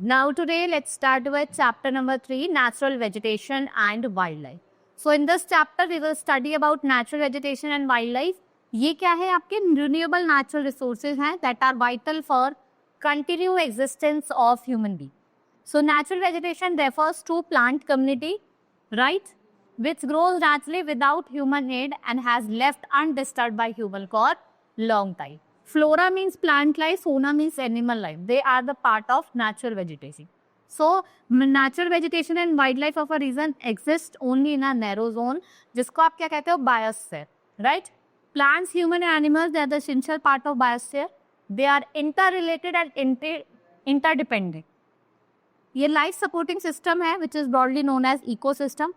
Now today let's start with chapter number 3, natural vegetation and wildlife. So in this chapter we will study about natural vegetation and wildlife. ये क्या है आपके renewable natural resources हैं that are vital for continued existence of human being. So natural vegetation refers to plant community, right, which grows naturally without human aid and has left undisturbed by human for long time. Flora means plant life, fauna means animal life. They are the part of natural vegetation. So natural vegetation and wildlife of a region exist only in a narrow zone, जिसको आप क्या कहते हो biosphere, right? Plants, human and animals, they are the essential part of biosphere. They are interrelated and interdependent. ये life supporting system है, which is broadly known as ecosystem.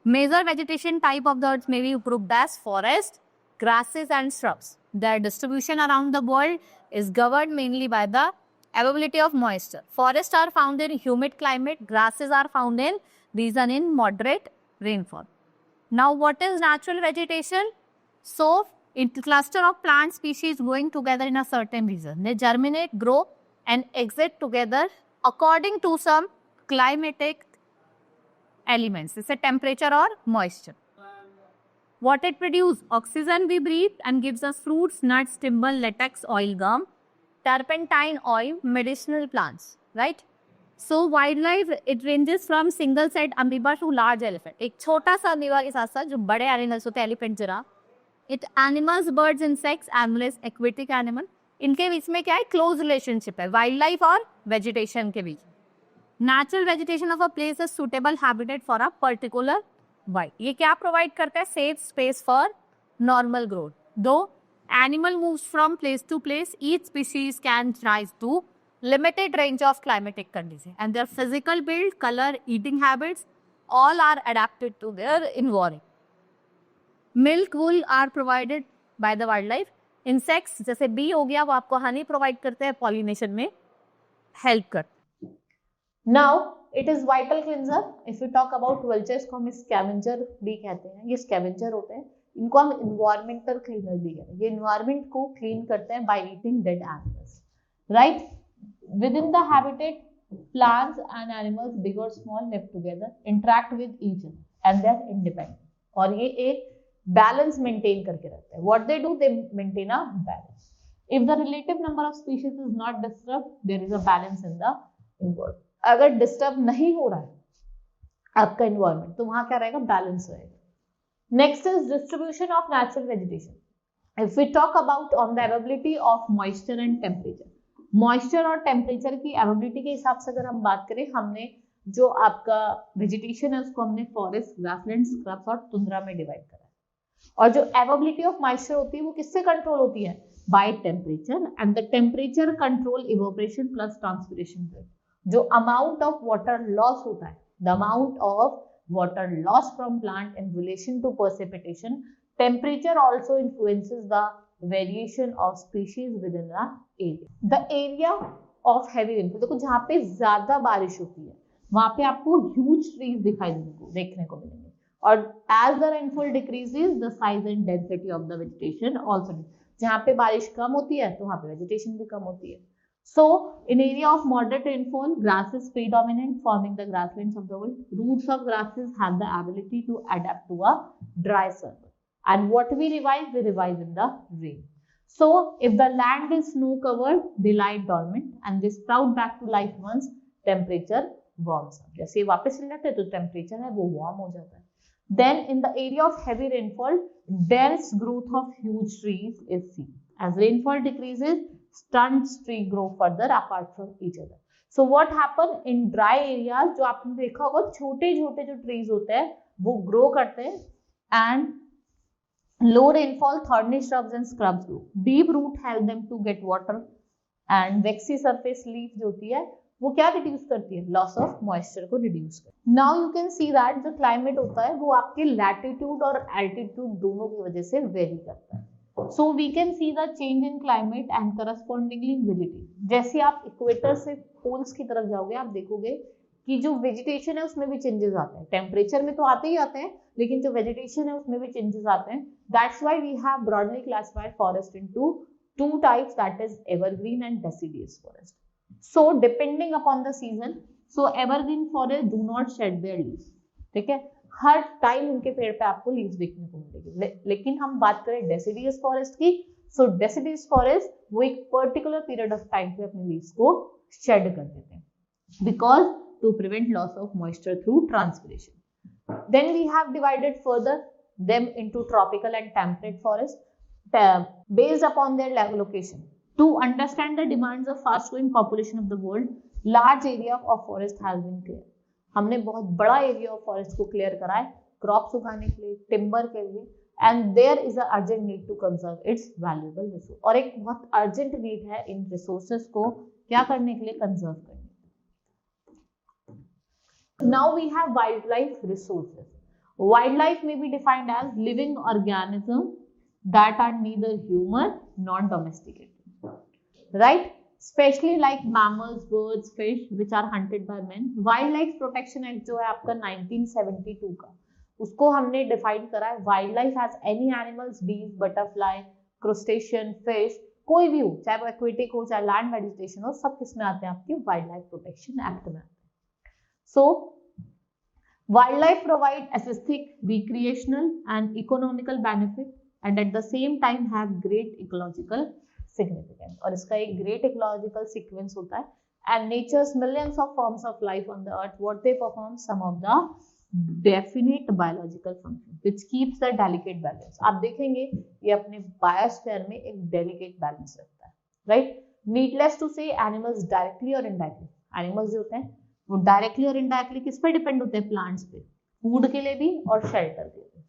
Major vegetation type of the earth may be grouped as forest, grasses and shrubs. Their distribution around the world is governed mainly by the availability of moisture. Forests are found in humid climate, grasses are found in region in moderate rainfall. Now what is natural vegetation? So it's a cluster of plant species growing together in a certain region. They germinate, grow and exist together according to some climatic elements. It's a temperature or moisture. What it produces? Oxygen we breathe and gives us fruits, nuts, timber, latex, oil, gum, turpentine oil, medicinal plants, right? So wildlife, it ranges from single celled amoeba to large elephant. एक छोटा सा amoeba के साथ साथ जो बड़े animals होते हैं, elephant, giraffe. It animals, birds, insects, animals, aquatic animal. इनके बीच में क्या है? Close relationship है wildlife और vegetation के बीच. Natural vegetation of a place is suitable habitat for a particular wild. ये क्या provide करता है? Safe space for normal growth. Though animal moves from place to place, each species can rise to limited range of climatic conditions, and their physical build, color, eating habits, all are adapted to their environment. Milk, wool are provided by the wildlife. Insects जैसे bee हो गया, वो आपको honey provide करते हैं, pollination में help करते हैं. Now it is vital cleanser. If we talk about vultures को हम scavenger भी कहते हैं. ये scavenger होते हैं. इनको हम environmental cleaner भी कहते हैं. ये environment को clean करते हैं by eating dead animals, right? Within the habitat, plants and animals, big or small, live together, interact with each other, and they are independent. और ये एक balance maintain करके रखते हैं. What they do? They maintain a balance. If the relative number of species is not disturbed, there is a balance in the environment. अगर disturb नहीं हो रहा है आपका एनवायरनमेंट तो वहां क्या रहेगा? बैलेंस रहेगा. Next is distribution of natural vegetation. If we talk about on the availability of moisture and temperature, moisture और टेम्परेचर की अवेलेबिलिटी के हिसाब से अगर हम बात करें, हमने जो आपका वेजिटेशन है उसको हमने फॉरेस्ट, ग्रासलैंड, स्क्रब्स और टुंड्रा में डिवाइड करा है. और जो अवेलेबिलिटी ऑफ मॉइस्चर होती है वो किससे कंट्रोल होती है? By temperature. And the temperature control evaporation plus transpiration rate. जो अमाउंट ऑफ वाटर लॉस होता है, the amount of water loss from plant in relation to precipitation, temperature also influences the variation of species within the area. The area of heavy rainfall, देखो जहाँ पे ज्यादा बारिश होती है वहां पे आपको ह्यूज ट्रीज दिखाई देखने को मिलेंगे. और as the rainfall decreases the size and density of the vegetation also. जहाँ पे बारिश कम होती है तो वहां पे वेजिटेशन भी कम होती है. So, in area of moderate rainfall, grass is predominant, forming the grasslands of the world. Roots of grasses have the ability to adapt to a dry surface. And what we revive in the rain. So, if the land is snow covered, they lie dormant and they sprout back to life once temperature warms up. जैसे वापस चल जाते हैं तो temperature है वो warm हो जाता है. Then, in the area of heavy rainfall, dense growth of huge trees is seen. As rainfall decreases, stunts tree grow further apart from each other. So what happen in dry areas, जो आपने देखा होगा छोटे छोटे जो trees होते हैं वो grow करते हैं. And low rainfall thorny shrubs and scrubs grow. Deep root help them to get water. And waxy surface leaf जो होती है वो क्या reduce करती है? Loss of moisture को reduce करती है. Now you can see that जो climate होता है वो आपके latitude और altitude दोनों की वजह से vary करता है. So we can see the change in climate and correspondingly vegetation. जैसे आप इक्वेटर से पोल्स की तरफ जाओगे आप देखोगे कि जो वेजिटेशन है उसमें भी चेंजेस आते हैं. टेम्परेचर में तो आते ही आते हैं लेकिन जो वेजिटेशन है उसमें भी चेंजेस आते हैं. That's why we have broadly classified forest into two types, that is evergreen and deciduous forest. So depending upon the season, so evergreen forest do not shed their leaves, ठीक है, हर time उनके पेड़ पे आपको leaves देखने को मिलेगी। लेकिन हम बात करें डेसिडियस फॉरेस्ट की, सो डेसिडियस फॉरेस्ट वो एक पर्टिकुलर पीरियड ऑफ टाइम पे अपने लीव्स को शेड कर देते हैं, because to prevent loss of moisture through transpiration. Then we have divided further them into tropical and temperate forest based upon their location. To understand the demands of fast-growing population of the world, large area of forest has been cleared. हमने बहुत बड़ा area of forest को clear करा है crops उगाने के लिए, timber के लिए, and there is a urgent need to conserve its valuable resource. और एक बहुत अर्जेंट नीड है इन रिसोर्सेज को क्या करने के लिए, कंजर्व करने। Now we have wildlife resources. Wildlife may be defined as living organisms that are neither human nor domesticated, right? Especially like mammals, birds, fish, which are hunted by men. Wildlife Protection Act जो है आपका 1972 का, उसको हमने define करा है wildlife as any animals, bees, butterfly, crustacean, fish, कोई भी हो, चाहे वो एक्वेटिक हो चाहे लैंड वेजिटेशन हो, सब किसमें आते हैं, आपके वाइल्ड लाइफ प्रोटेक्शन एक्ट में आते हैं। So, wildlife provide aesthetic, recreational and economical benefit and at the same time have great ecological significance. और इसका एक great ecological sequence होता है, and nature's millions of forms of life on the earth, what they perform, some of the definite biological function which keeps the delicate balance. आप देखेंगे ये अपने biosphere में एक delicate balance रखता है, right? Needless to say, animals directly or indirectly, animals जो होते हैं वो डायरेक्टली और इनडायरेक्टली किस पे डिपेंड होते हैं, प्लांट्स पे, फूड के लिए भी और शेल्टर के लिए।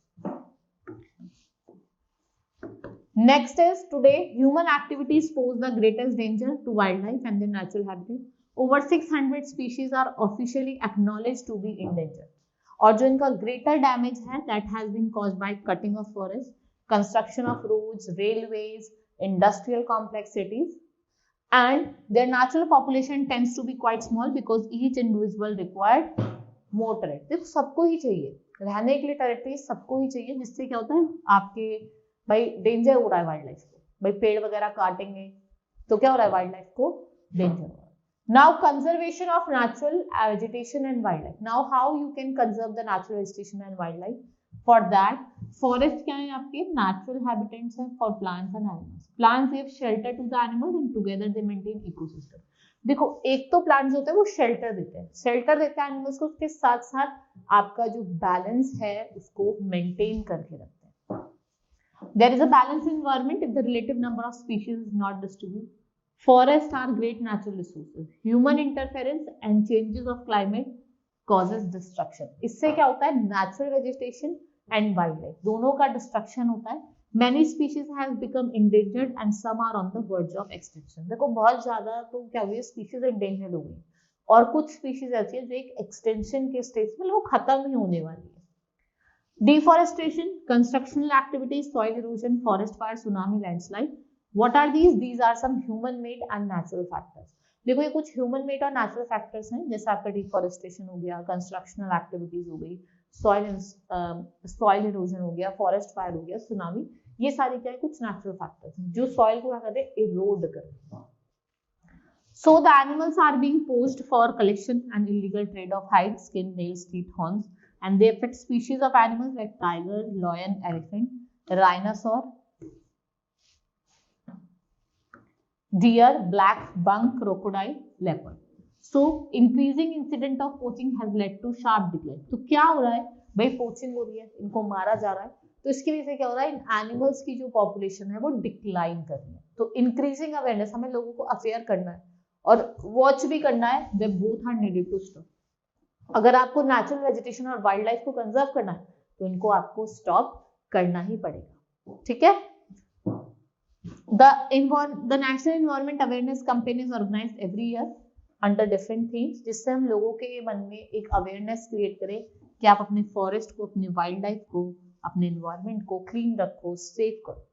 Next is today human activities pose the greatest danger to wildlife and their natural habitat. Over 600 species are officially acknowledged to be endangered, और जो इनका ग्रेटर डैमेज है that has been caused by cutting of forest, construction of roads, railways, industrial complex cities, and their natural population tends to be quite small because each individual required more territory। देखो सबको ही चाहिए रहने के लिए territory, सबको ही चाहिए, जिससे क्या होता है आपके भाई डेंजर हो रहा है वाइल्ड लाइफ को, भाई पेड़ वगैरह काटेंगे तो क्या हो रहा है, वाइल्ड लाइफ को डेंजर हो रहा है। Now conservation of natural vegetation and wildlife. Now how you can conserve the natural vegetation and wildlife. For that forest क्या है आपके नेचुरल हैबिटेट्स हैं for plants and animals. Plants give shelter to the animals and together they maintain ecosystem. देखो एक तो plants होते हैं वो शेल्टर देते हैं, शेल्टर देते हैं एनिमल्स को, उसके साथ साथ आपका जो बैलेंस है उसको मेंटेन करके रखते हैं। There is a balanced environment if the relative number of species is not distributed. Forests are great natural resources. Human interference and changes of climate causes destruction. इससे क्या होता है, natural vegetation and wildlife दोनों का destruction होता है। Many species have become endangered and some are on the verge of extinction. देखो बहुत ज्यादा तो क्या हुई, species endangered हो गई, और कुछ species ऐसी है जो एक extinction के stage में वो खत्म ही होने वाली है। Deforestation, constructional activities, soil erosion, forest fire, tsunami, landslide. What are these? These are some human-made and natural factors. देखो ये कुछ human-made और natural factors हैं, जैसे आपका deforestation हो गया, constructional activities हो गई, soil erosion हो गया, forest fire हो गया, tsunami. ये सारी क्या है, कुछ natural factors हैं जो soil को क्या करते हैं, erode करते हैं. So the animals are being poached for collection and illegal trade of hide, skin, nails, teeth, horns. And they affect species of animals like tiger, lion, elephant, rhinoceros, deer, black bunk, crocodile, leopard. So increasing incident of poaching has led to sharp decline. तो क्या हो रहा है भाई, poaching हो रही है, इनको मारा जा रहा है, तो इसकी वजह से क्या हो रहा है, इन एनिमल्स की जो पॉपुलेशन है वो डिक्लाइन कर रही है। तो इंक्रीजिंग अवेयरनेस, हमें लोगों को अवेयर करना है और वॉच भी करना है, they both are needed to stop. अगर आपको नेचुरल वेजिटेशन और वाइल्ड लाइफ को कंजर्व करना है तो इनको आपको स्टॉप करना ही पड़ेगा, ठीक है। The National Environment Awareness Campaign is organized every year under different themes, जिससे हम लोगों के मन में एक अवेयरनेस क्रिएट करें कि आप अपने फॉरेस्ट को, अपने वाइल्ड लाइफ को, अपने एनवायरमेंट को क्लीन रखो, सेफ करो।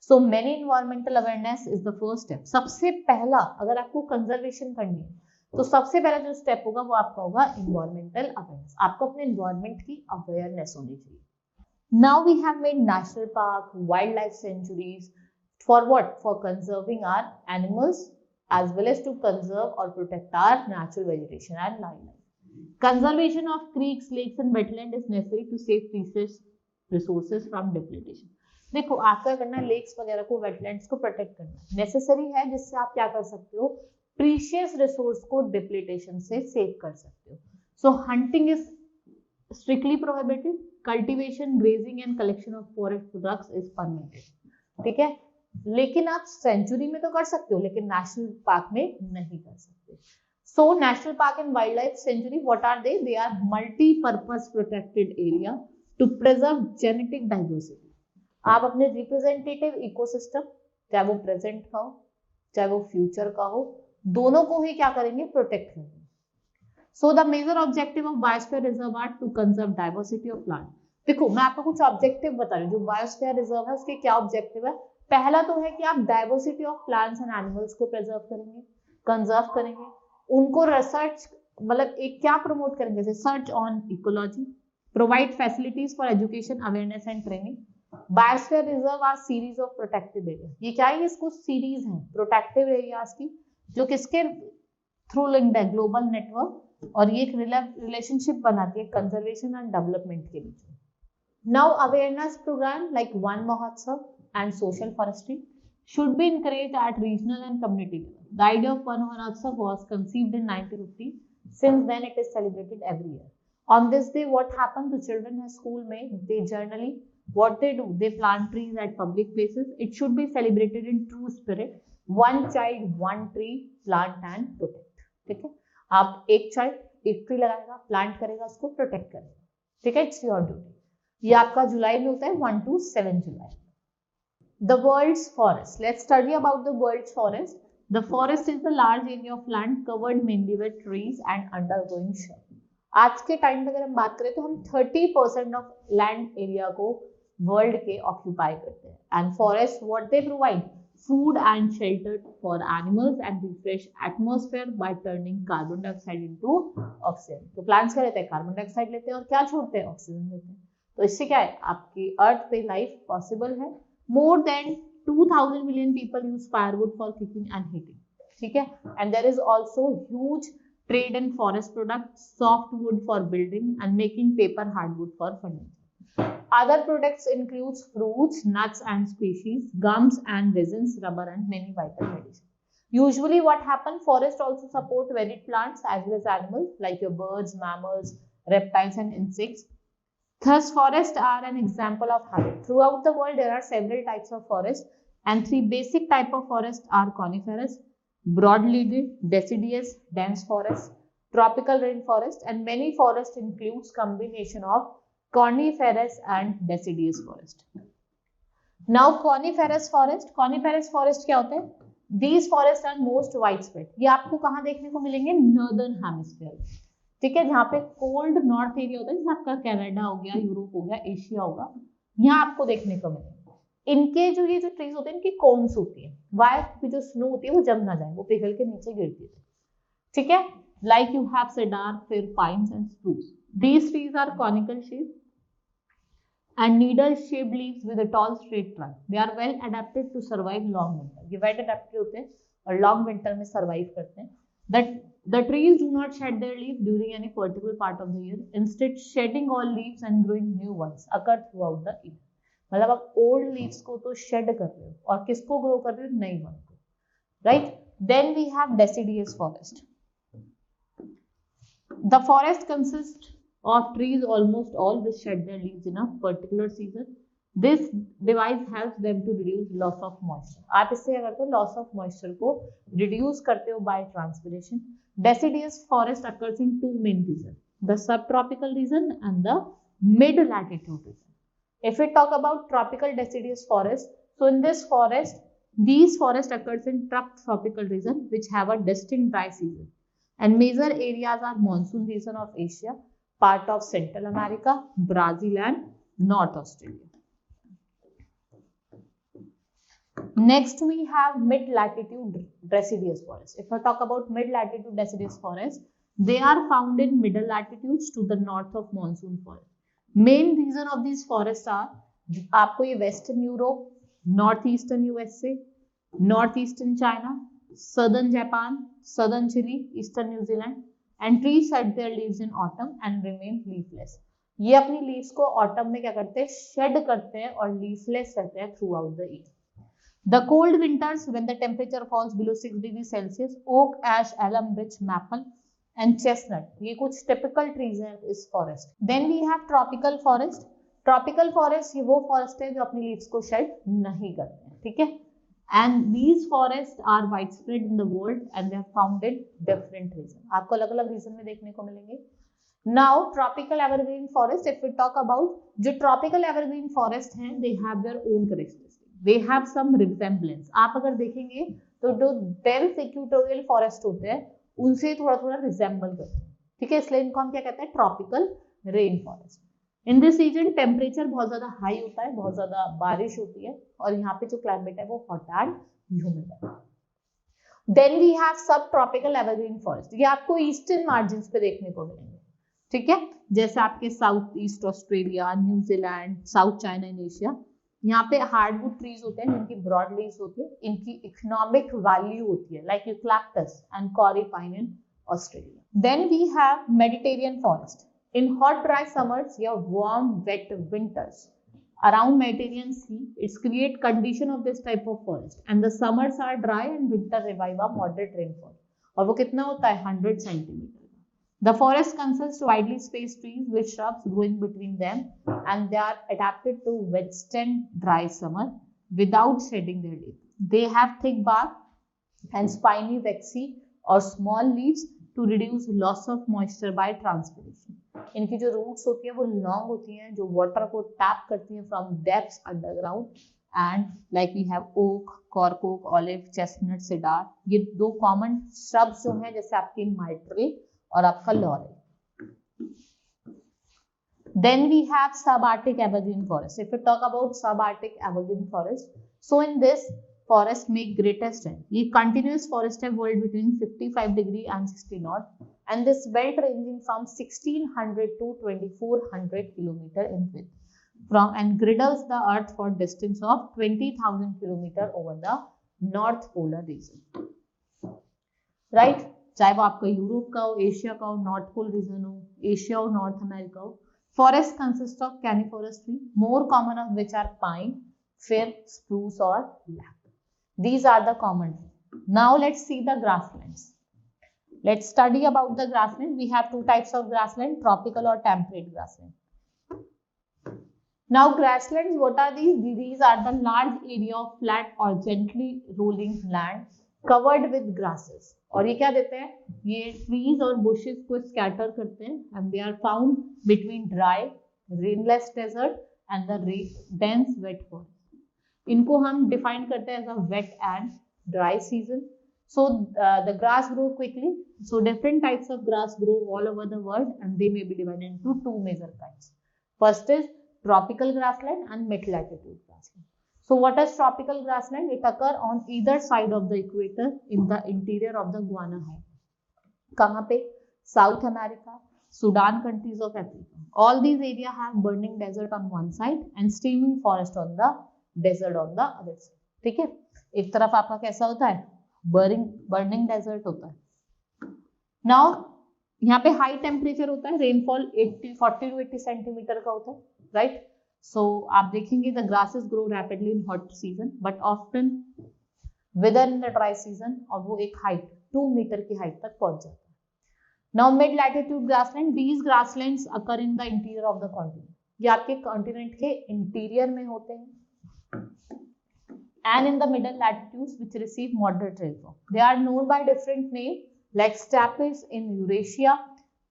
So many environmental awareness is the first step. सबसे पहला अगर आपको कंजर्वेशन करनी है तो सबसे पहला जो स्टेप होगा वो आपका होगा एनवायरमेंटल अवेयरनेस। आपको अपने एनवायरमेंट की अवेयरनेस होनी चाहिए। Now we have made national park, wildlife sanctuaries for what, for conserving our animals as well as to conserve or protect our natural vegetation and wildlife. Conservation of creeks, lakes and wetland is necessary to save precious resources from depletion. देखो आपका करना है lakes वगैरह को wetlands को protect करना necessary है, जिससे आप क्या कर सकते हो, प्रीशियस रिसोर्स को डिप्लीटेशन से सेव कर सकते हो. So hunting is strictly prohibited. Cultivation, grazing and collection of forest products is permitted. ठीक है, लेकिन आप सेंचुरी में तो कर सकते हो, लेकिन नेशनल पार्क में नहीं कर सकते. So national park and wildlife sanctuary, what are they? They are multipurpose protected area to preserve genetic diversity. आप अपने रिप्रेजेंटेटिव इकोसिस्टम, चाहे वो प्रेजेंट का हो चाहे वो फ्यूचर का हो, दोनों को ही क्या करेंगे, प्रोटेक्ट करेंगे. So the major objective of biosphere reserve are to conserve diversity of plant. देखो मैं आपको कुछ ऑब्जेक्टिव बता रही हूँ. जो बायोस्फीयर रिजर्व है उसके क्या ऑब्जेक्टिव है? पहला तो है कि आप diversity of plants and animals को प्रिजर्व करेंगे, कंजर्व करेंगे, उनको रिसर्च मतलब एक क्या प्रमोट करेंगे, research on ecology, provide facilities for education, awareness and training. Biosphere reserve R series of protected area. ये क्या है? इसको सीरीज है प्रोटेक्टिव एरियाज की, जो किसके थ्रू लिंक्ड है, ग्लोबल नेटवर्क, और ये एक रिलेशनशिप बनाती है कंजर्वेशन एंड डेवलपमेंट के बीच. Now awareness programme like Van Mahotsav and social forestry should be encouraged at regional and community level. The idea of Van Mahotsav was conceived in 1950. Since then, it is celebrated every year. On this day, what happens? The children in school में they generally what they do? They plant trees at public places. It should be celebrated in true spirit. One child, one tree, plant and protect. ठीक है? आप एक child एक tree लगाएगा, plant करेगा, उसको protect करेगा. ठीक है? It's your duty. ये आपका जुलाई में होता है 1 to 7 July. The world's forest. Let's study about the world's forest. The forest is the large area of land covered mainly with trees and undergoing shrub. आज के टाइम में अगर हम बात करें तो हम 30% ऑफ लैंड एरिया को वर्ल्ड के ऑक्यूपाई करते हैं. And forest what they provide? Food and shelter for animals and refresh atmosphere bye turning carbon dioxide into oxygen. तो प्लांट्स क्या लेते हैं? कार्बन डाइऑक्साइड लेते हैं और क्या छोड़ते हैं? ऑक्सीजन लेते हैं. तो इससे क्या है? आपकी अर्थ पे लाइफ पॉसिबल है. More than 2000 million people use firewood for cooking and heating. ठीक है? And there is also huge trade in forest products, softwood for building and making paper, hardwood for furniture. Other products includes fruits, nuts and species, gums and resins, rubber and many vital medicines. Usually what happens? Forest also support varied plants as well as animals like your birds, mammals, reptiles and insects. Thus, forests are an example of habit. Throughout the world, there are several types of forests, and three basic types of forests are coniferous, broad-leaved, deciduous, dense forest, tropical rainforest, and many forests includes combination of coniferous and deciduous forest. Now, coniferous forest क्या होते हैं? These forests are most widespread. ये आपको कहाँ देखने को मिलेंगे? Northern hemisphere. ठीक है, जहाँ पे कोल्ड नॉर्थ एरिया होता है, जैसे आपका कनाडा हो गया, यूरोप हो गया, एशिया होगा, यहाँ आपको देखने को मिलेगा. इनके जो ये जो ट्रीज होते हैं, इनकी कोन्स होती है. वाई? क्योंकि जो स्नो होती है वो जम ना जाए, वो पिघल के नीचे गिरती है. ठीक है, लाइक यू हैव सेडार, फिर pines and spruce. These trees are conical shape and needle shaped leaves with a tall straight trunk. They are well adapted to survive long winter. ये well adapted होते हैं और long winter में survive करते हैं. That the trees do not shed their leaves during any particular part of the year. Instead, shedding all leaves and growing new ones occur throughout the year. मतलब आप old leaves को तो shed कर रहे हो और किसको grow कर रहे हो? नई one को. Right? Then we have deciduous forest. The forest consists of trees almost all which shed their leaves in a particular season. This device helps them to reduce loss of moisture. आप इससे क्या करते हो? Loss of moisture को reduce करते हो by transpiration. Deciduous forest occurs in two main regions: the subtropical region and the mid-latitude region. If we talk about tropical deciduous forest, so in this forest, these forest occurs in tropical region which have a distinct dry season. And major areas are monsoon region of Asia, part of Central America, Brazil and North Australia. Next we have mid-latitude deciduous forest. If I talk about mid-latitude deciduous forest, they are found in middle latitudes to the north of monsoon forest. Main reason of these forests are आपको ये Western Europe, Northeastern USA, Northeastern China, southern Japan, southern Chile, eastern New Zealand. And trees shed their leaves in autumn and remain leafless. ये अपनी leaves को autumn में क्या करते हैं, shade करते हैं और लीफलेस रहते हैं through out the year. The cold winters, when the temperature falls below 6 degrees Celsius, oak, ash, alum, birch, maple, and chestnut. ये कुछ typical trees हैं इस forest. Then we have tropical forest. Tropical forest ये वो forest है जो अपनी leaves को shed नहीं करते हैं, ठीक है? And these forests are widespread in the world and they are found in different regions. आपको अलग-अलग region में देखने को मिलेंगे. Now tropical evergreen forest, if we talk about जो tropical evergreen forest हैं, they have their own characteristics. They have some resemblance. आप अगर देखेंगे तो जो dense equatorial forest होते हैं उनसे थोड़ा थोड़ा रिजेंबल करते हैं, ठीक है? इसलिए इनको हम क्या कहते हैं, tropical rain forest. In this region temperature बहुत ज्यादा हाई होता है, बहुत ज्यादा बारिश होती है और यहाँ पे जो क्लाइमेट है वो हॉट एंड ह्यूमिड है. देन वी हैव सब ट्रॉपिकल एवरग्रीन फॉरेस्ट. ये आपको ईस्टर्न मार्जिन पे देखने को मिलेंगे, ठीक है? जैसे आपके south east Australia, New Zealand, south China in Asia. यहाँ पे हार्डवुड ट्रीज होते हैं जिनकी ब्रॉड लीव्स होती है, इनकी इकोनॉमिक वैल्यू होती है, like eucalyptus and kauri pine in Australia. Then we have Mediterranean forest. In hot dry summers या warm wet winters around Mediterranean Sea, it's create condition of this type of forest, and the summers are dry and winter revive a moderate rainfall. और वो कितना होता है, 100 centimeter. The forest consists widely spaced trees with shrubs growing between them, and they are adapted to withstand dry summer without shedding their leaves. They have thick bark and spiny waxy or small leaves to reduce loss of moisture by transpiration. इनकी जो roots होती है वो long होती हैं, जो water को tap करती हैं from depths underground. And like we have oak, cork oak, olive, chestnut, cedar. ये दो कॉमन श्रब्स जो हैं, जैसे आपकी माइट्रे और आपका laurel. Then we have subarctic evergreen forest. If we talk about subarctic evergreen forest, so in this forest make greatest strength. ये continuous forest है world between 55 degree and 60 knot, and this belt ranging from 1600 to 2400 kilometer in width, from and girdles the earth for distance of 20,000 kilometer over the north polar region. Right? चाहे वो आपका Europe का हो, एशिया का हो, north pole region हो, एशिया और north America हो. Forest consist of coniferous tree, more common of which are pine, fir, spruce और larch. These are the common. Now let's see the grasslands. Let's study about the grassland. We have two types of grassland, tropical और temperate grassland. Now grasslands, what are these? These are the large area of flat or gently rolling land covered with grasses. और ये क्या देते हैं, ये trees और bushes को scatter करते हैं, and they are found between dry rainless desert and the dense wet forest. इनको हम डिफाइन करते हैं as a wet and dry season. So the grass grow quickly. So different types of grass grow all over the world and they may be divided into two major kinds. First is tropical grassland and mid latitude grassland. So what is tropical grassland? It occur on either side of the equator in the interior of the Guiana Highlands. कहाँ पे? South America, Sudan countries of Africa. All these areas have burning desert on one side and steaming forest on the desert on the other side. ठीक है? एक तरफ आपका कैसा होता है, burning desert होता है. Now यहाँ पे हाई टेम्परेचर होता है, रेनफॉल 40 to 80 सेंटीमीटर का होता है. राइट? सो आप देखेंगे the grasses grow rapidly in hot season but often wither in the dry season, और वो एक हाइट 2 मीटर की हाइट तक पहुंच जाता है. Now mid latitude grassland. These grasslands occur in the interior of the continent. ये आपके कॉन्टिनेंट के इंटीरियर में होते हैं. And in the middle latitudes which receive moderate rainfall. They are known by different name like steppes in Eurasia,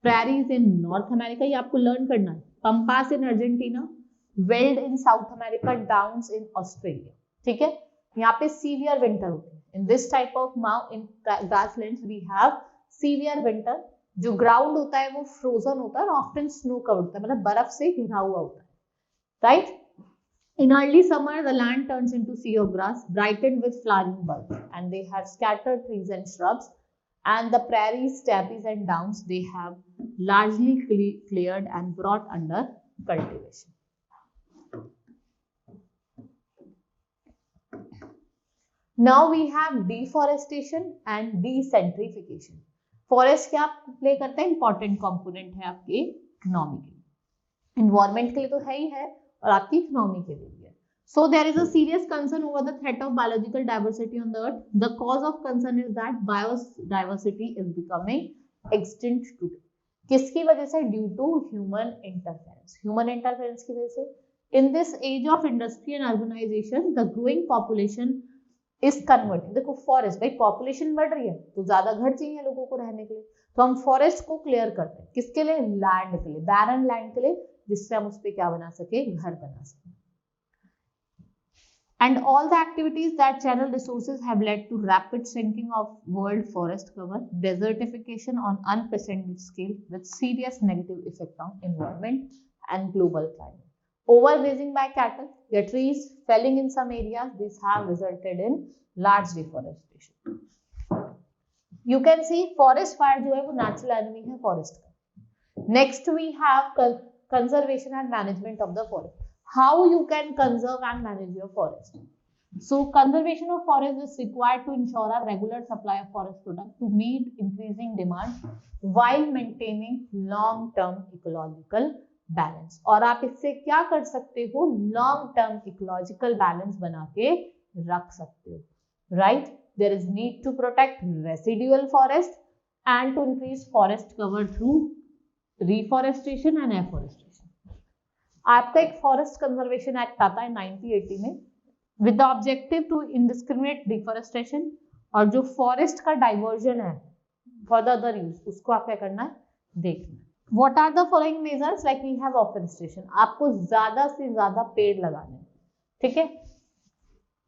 prairies in North America. ये आपको learn करना है. Pampas in Argentina, Veld in South America, Downs in Australia. ठीक है? यहाँ पे severe winter होती है. In this type of in grasslands we have severe winter. जो ground होता है वो frozen होता है और often snow covered होता है, मतलब बर्फ से घिरा हुआ होता है. Right? In early summer, the land turns into sea of grass, brightened with flowering buds, and they have scattered trees and shrubs. And the prairies, steppes, and downs they have largely cleared and brought under cultivation. Now we have deforestation and desertification. Forest क्या play करता है? Important component है आपके economy के लिए, environment के लिए तो है ही है और आपकी इकोनॉमी के लिए भी है. So there is a serious concern over the threat of biological diversity on the earth. The cause of concern is that biodiversity is becoming extinct today. किसकी वजह से? Due to human interference. Human interference की वजह से in this age of industry and urbanization the growing population is converting. देखो forest, भाई population बढ़ रही है तो ज्यादा घर चाहिए लोगों को रहने के लिए, तो हम फॉरेस्ट को क्लियर करते हैं. किसके लिए? लैंड के लिए, बैरन लैंड के लिए, जिससे हम उस पर क्या बना सके? घर बना सके. And all the activities that channel resources have led to rapid shrinking of world forest cover, desertification on unprecedented scale with serious negative effect on environment and global climate. Overgrazing by cattle, the trees felling in some areas, these have resulted in large deforestation. You can see forest fire जो है वो natural enemy है forest का. Next we have conservation and management of the forest. How you can conserve and manage your forest. So conservation of forest is required to ensure a regular supply of forest products to meet increasing demand while maintaining long term ecological balance. और आप इससे क्या कर सकते हो? long term ecological balance बना के रख सकते हो. Right? There is need to protect residual forest and to increase forest cover through reforestation and afforestation. आपका एक फॉरेस्ट कंजर्वेशन एक्ट आता है 1980 में with the objective to indiscriminate deforestation, और जो फॉरेस्ट का डाइवर्जन है फॉर द अदर यूज उसको आप क्या करना है? देखना. What are the following measures? Like we have afforestation, आपको ज्यादा से ज्यादा पेड़ लगाने हैं, ठीक है.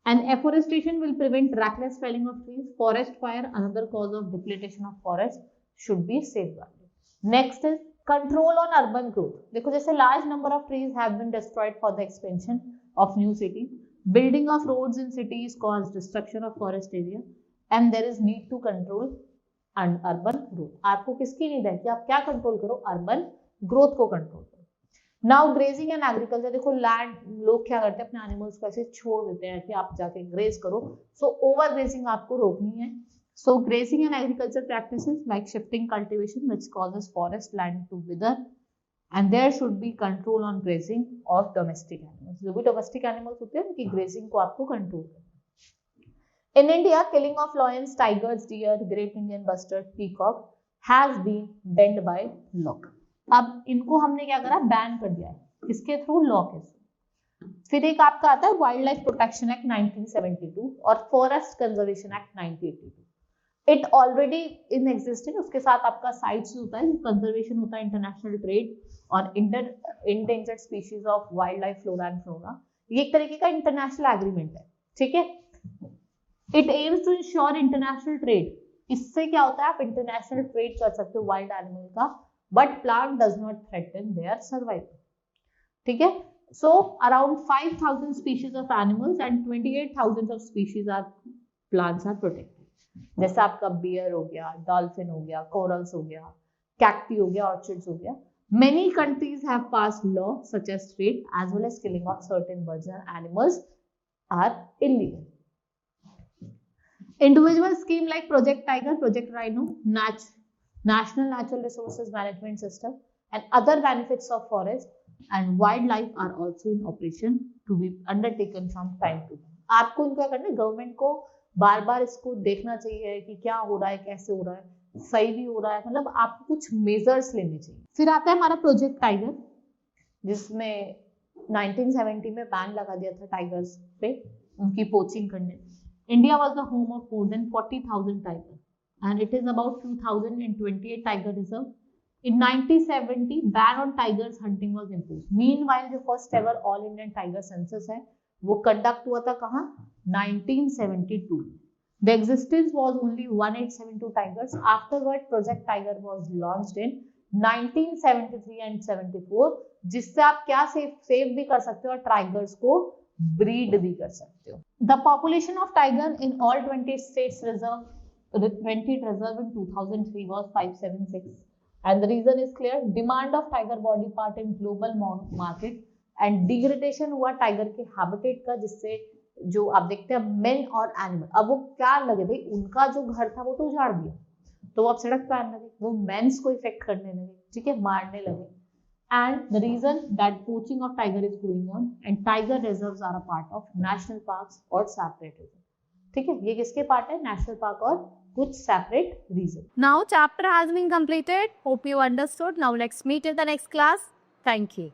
And afforestation will prevent reckless felling of trees. Forest fire another cause of depletion of forest should be safeguarded. Next is control on urban growth. देखो जैसे large number of trees have been destroyed for the expansion of new cities. Building of roads in cities cause destruction of forest area and there is need to control and urban growth. आपको किसकी need है कि आप क्या control करो? Urban growth को control करो. Now grazing and agriculture. देखो लैंड लोग क्या करते हैं? अपने एनिमल्स को ऐसे छोड़ देते हैं कि आप जाके ग्रेज करो. सो ओवर ग्रेजिंग आपको रोकनी है. So grazing and agriculture practices like shifting cultivation which causes forest land to wither and there should be control on grazing of domestic animals. जो भी domestic animals होते हैं उनकी grazing को आपको control करना. In India, killing of lions, tigers, deer, great Indian bustard, peacock has been banned by law. अब इनको हमने क्या करा? बैन कर दिया है. किसके थ्रू? लॉ के थ्रू. फिर एक आपका आता है वाइल्ड लाइफ प्रोटेक्शन एक्ट 1972 और forest conservation act 1982. It already in existence. उसके साथ आपका साइट्स होता है, कंजर्वेशन होता है, इंटरनेशनल ट्रेड और endangered species of wild life flora and flora. ये एक तरीके का इंटरनेशनल एग्रीमेंट है, ठीक है. It aims to ensure international trade. इससे क्या होता है? आप इंटरनेशनल ट्रेड कर सकते हो वाइल्ड एनिमल का, but plant does not threaten their survival, ठीक है. So around 5000 species of animals and 28,000 of species are plants are protected. जैसे आपका बियर हो गया, डॉल्फिन हो गया, कोरल्स हो गया, कैक्टी हो गया, ऑर्चिड्स हो गया. Many countries have passed law such as trade as well as killing of certain birds and animals are illegal. Individual scheme like Project Tiger, Project Rhino, National Natural Resources Management System and other benefits of forest and wildlife are also in operation to be undertaken from time to time. आपको इनको क्या करना है? Government को बार बार इसको देखना चाहिए कि क्या हो रहा है, कैसे हो रहा है, सही भी हो रहा है, मतलब आपको कुछ मेजर्स लेने चाहिए. फिर आता है हमारा प्रोजेक्ट टाइगर, जिसमें 1970 में बैन लगा दिया था टाइगर्स पे, उनकी पोचिंग करने. India was the home of more than 40,000 tiger and it is about 2028 tiger reserve. In 1970 ban on tigers hunting was imposed. Meanwhile जो first ever all Indian tiger census है वो conduct हुआ था कहाँ? 1972. The existence was only 1872 tigers. Afterward, Project Tiger was launched in 1973 and 74, जिससे आप क्या save भी कर सकते हो और टाइगर्स को ब्रीड भी कर सकते हो. The population of tiger in all 20 states reserve in 2003 was 576, and the reason is clear. Demand of tiger body part in global market and degradation हुआ टाइगर के हैबिटेट का, जिससे जो आप देखते हैं मेन और एनिमल, अब वो क्या लगे भाई, उनका जो घर था वो तो उजाड़ दिया, तो वो अब सड़क पे आने लगे, वो मेंस को इफेक्ट करने लगे, ठीक है, मारने लगे. And the reason that poaching of tiger is going on, and tiger reserves are a part of national parks or separate reserve. ठीक है, ये किसके पार्ट है, नेशनल पार्क और कुछ separate region. Now chapter has been completed. Hope you understood. Now let's meet in the next class. Thank you.